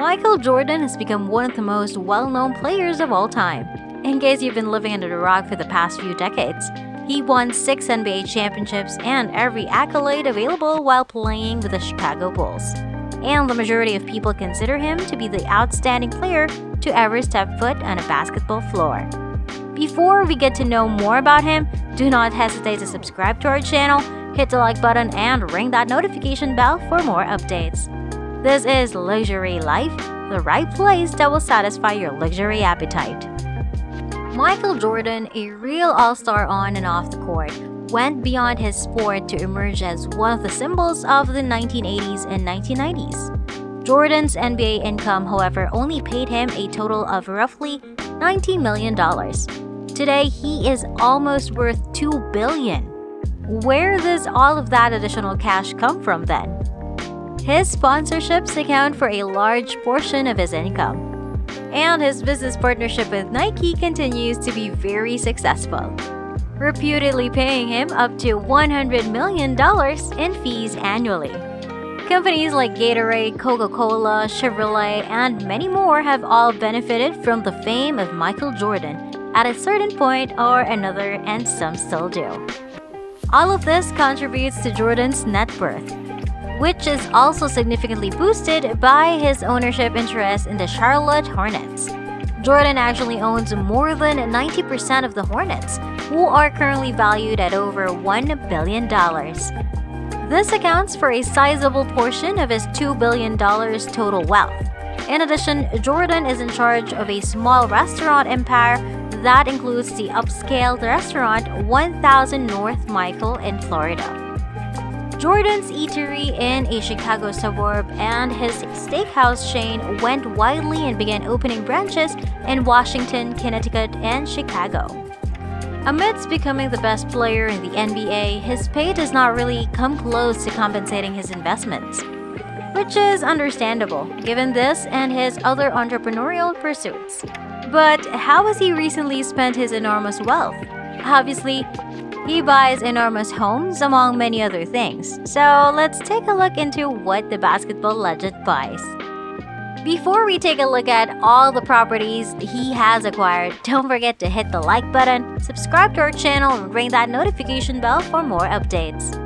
Michael Jordan has become one of the most well-known players of all time. In case you've been living under the rock for the past few decades, he won 6 NBA championships and every accolade available while playing with the Chicago Bulls. And the majority of people consider him to be the outstanding player to ever step foot on a basketball floor. Before we get to know more about him, do not hesitate to subscribe to our channel, hit the like button, and ring that notification bell for more updates. This is Luxury Life, the right place that will satisfy your luxury appetite. Michael Jordan, a real all-star on and off the court, went beyond his sport to emerge as one of the symbols of the 1980s and 1990s. Jordan's NBA income, however, only paid him a total of roughly $19 million. Today, he is almost worth $2 billion. Where does all of that additional cash come from then? His sponsorships account for a large portion of his income. And his business partnership with Nike continues to be very successful, reputedly paying him up to $100 million in fees annually. Companies like Gatorade, Coca-Cola, Chevrolet, and many more have all benefited from the fame of Michael Jordan at a certain point or another, and some still do. All of this contributes to Jordan's net worth, which is also significantly boosted by his ownership interest in the Charlotte Hornets. Jordan actually owns more than 90% of the Hornets, who are currently valued at over $1 billion. This accounts for a sizable portion of his $2 billion total wealth. In addition, Jordan is in charge of a small restaurant empire that includes the upscale restaurant 1000 North Michael in Florida, Jordan's eatery in a Chicago suburb, and his steakhouse chain went widely and began opening branches in Washington, Connecticut, and Chicago. Amidst becoming the best player in the NBA, his pay does not really come close to compensating his investments, which is understandable given this and his other entrepreneurial pursuits. But how has he recently spent his enormous wealth? Obviously, he buys enormous homes, among many other things. So let's take a look into what the basketball legend buys. Before we take a look at all the properties he has acquired, don't forget to hit the like button, subscribe to our channel, and ring that notification bell for more updates.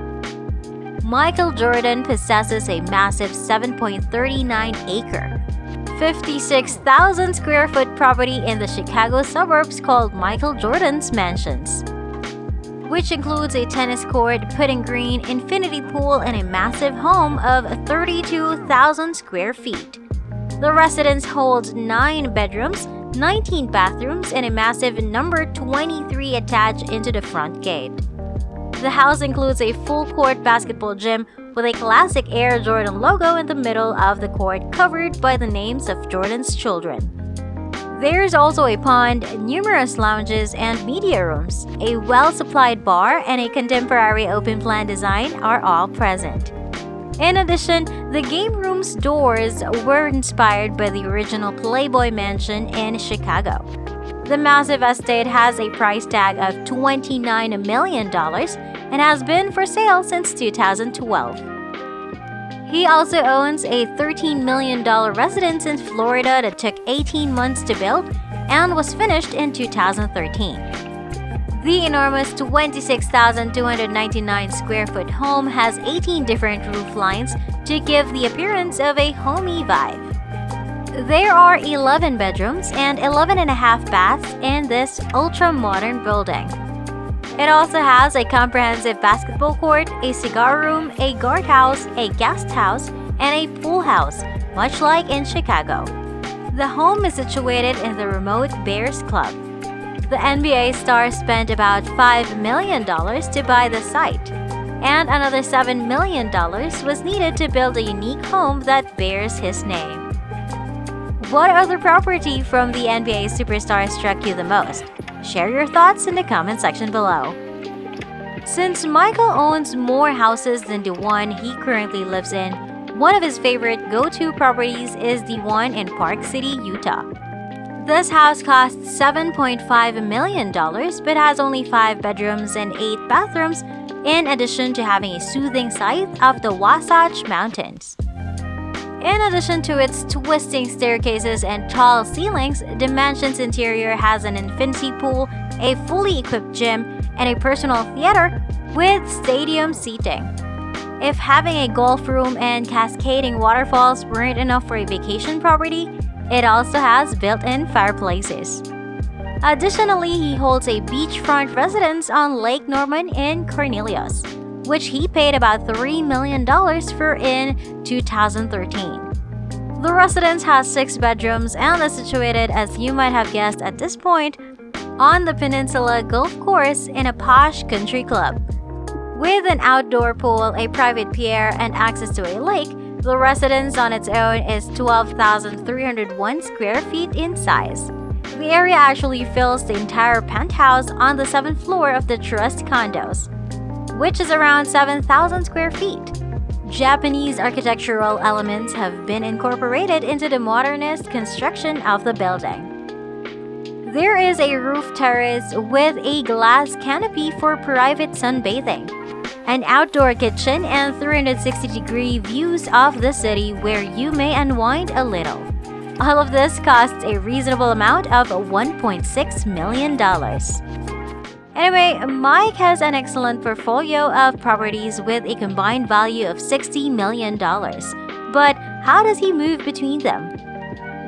Michael Jordan possesses a massive 7.39-acre, 56,000 square foot property in the Chicago suburbs called Michael Jordan's Mansions, which includes a tennis court, putting green, infinity pool, and a massive home of 32,000 square feet. The residence holds 9 bedrooms, 19 bathrooms, and a massive number 23 attached into the front gate. The house includes a full-court basketball gym with a classic Air Jordan logo in the middle of the court covered by the names of Jordan's children. There's also a pond, numerous lounges and media rooms, a well-supplied bar, and a contemporary open-plan design are all present. In addition, the game room's doors were inspired by the original Playboy Mansion in Chicago. The massive estate has a price tag of $29 million and has been for sale since 2012. He also owns a $13 million residence in Florida that took 18 months to build and was finished in 2013. The enormous 26,299 square foot home has 18 different roof lines to give the appearance of a homey vibe. There are 11 bedrooms and 11 and a half baths in this ultra-modern building. It also has a comprehensive basketball court, a cigar room, a guardhouse, a guest house, and a pool house, much like in Chicago. The home is situated in the remote Bears Club. The NBA star spent about $5 million to buy the site, and another $7 million was needed to build a unique home that bears his name. What other property from the NBA superstar struck you the most? Share your thoughts in the comment section below. Since Michael owns more houses than the one he currently lives in, one of his favorite go-to properties is the one in Park City, Utah. This house costs $7.5 million but has only 5 bedrooms and 8 bathrooms, in addition to having a soothing sight of the Wasatch Mountains. In addition to its twisting staircases and tall ceilings, the mansion's interior has an infinity pool, a fully equipped gym, and a personal theater with stadium seating. If having a golf room and cascading waterfalls weren't enough for a vacation property, it also has built-in fireplaces. Additionally, he holds a beachfront residence on Lake Norman in Cornelius, which he paid about $3 million for in 2013. The residence has 6 bedrooms and is situated, as you might have guessed at this point, on the Peninsula Golf Course in a posh country club. With an outdoor pool, a private pier, and access to a lake, the residence on its own is 12,301 square feet in size. The area actually fills the entire penthouse on the 7th floor of the Trust condos, which is around 7,000 square feet. Japanese architectural elements have been incorporated into the modernist construction of the building. There is a roof terrace with a glass canopy for private sunbathing, an outdoor kitchen, and 360-degree views of the city where you may unwind a little. All of this costs a reasonable amount of $1.6 million. Anyway, Mike has an excellent portfolio of properties with a combined value of $60 million. But how does he move between them?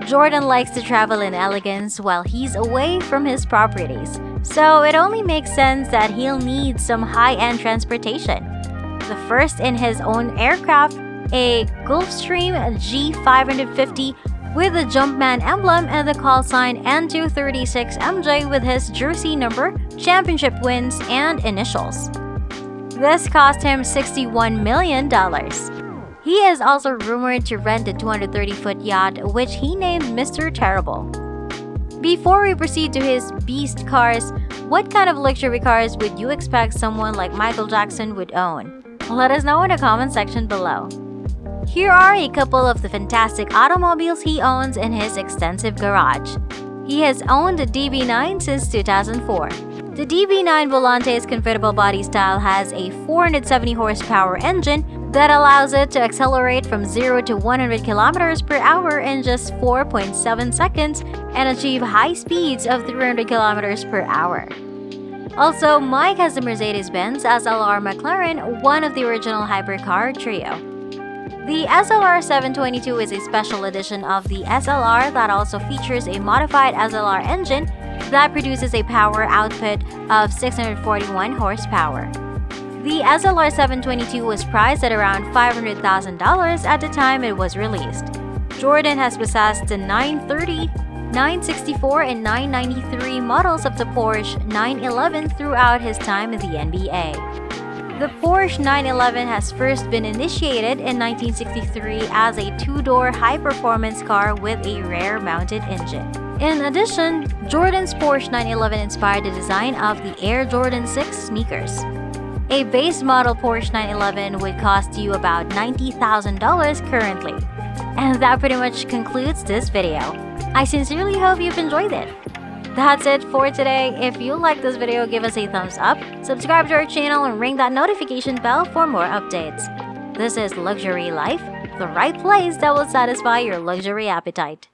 Jordan likes to travel in elegance while he's away from his properties, so it only makes sense that he'll need some high-end transportation. The first in his own aircraft, a Gulfstream G550 with the Jumpman emblem and the call sign N236MJ with his jersey number, championship wins, and initials. This cost him $61 million. He is also rumored to rent a 230-foot yacht, which he named Mr. Terrible. Before we proceed to his beast cars, what kind of luxury cars would you expect someone like Michael Jackson would own? Let us know in the comment section below. Here are a couple of the fantastic automobiles he owns in his extensive garage. He has owned the DB9 since 2004. The DB9 Volante's convertible body style has a 470 horsepower engine that allows it to accelerate from 0 to 100 kilometers per hour in just 4.7 seconds and achieve high speeds of 300 kilometers per hour. Also, Mike has the Mercedes-Benz SLR McLaren, one of the original hypercar trio. The SLR 722 is a special edition of the SLR that also features a modified SLR engine that produces a power output of 641 horsepower. The SLR 722 was priced at around $500,000 at the time it was released. Jordan has possessed the 930, 964, and 993 models of the Porsche 911 throughout his time in the NBA. The Porsche 911 has first been initiated in 1963 as a 2-door high-performance car with a rear-mounted engine. In addition, Jordan's Porsche 911 inspired the design of the Air Jordan 6 sneakers. A base model Porsche 911 would cost you about $90,000 currently. And that pretty much concludes this video. I sincerely hope you've enjoyed it. That's it for today. If you like this video, give us a thumbs up, subscribe to our channel, and ring that notification bell for more updates. This is Luxury Life, the right place that will satisfy your luxury appetite.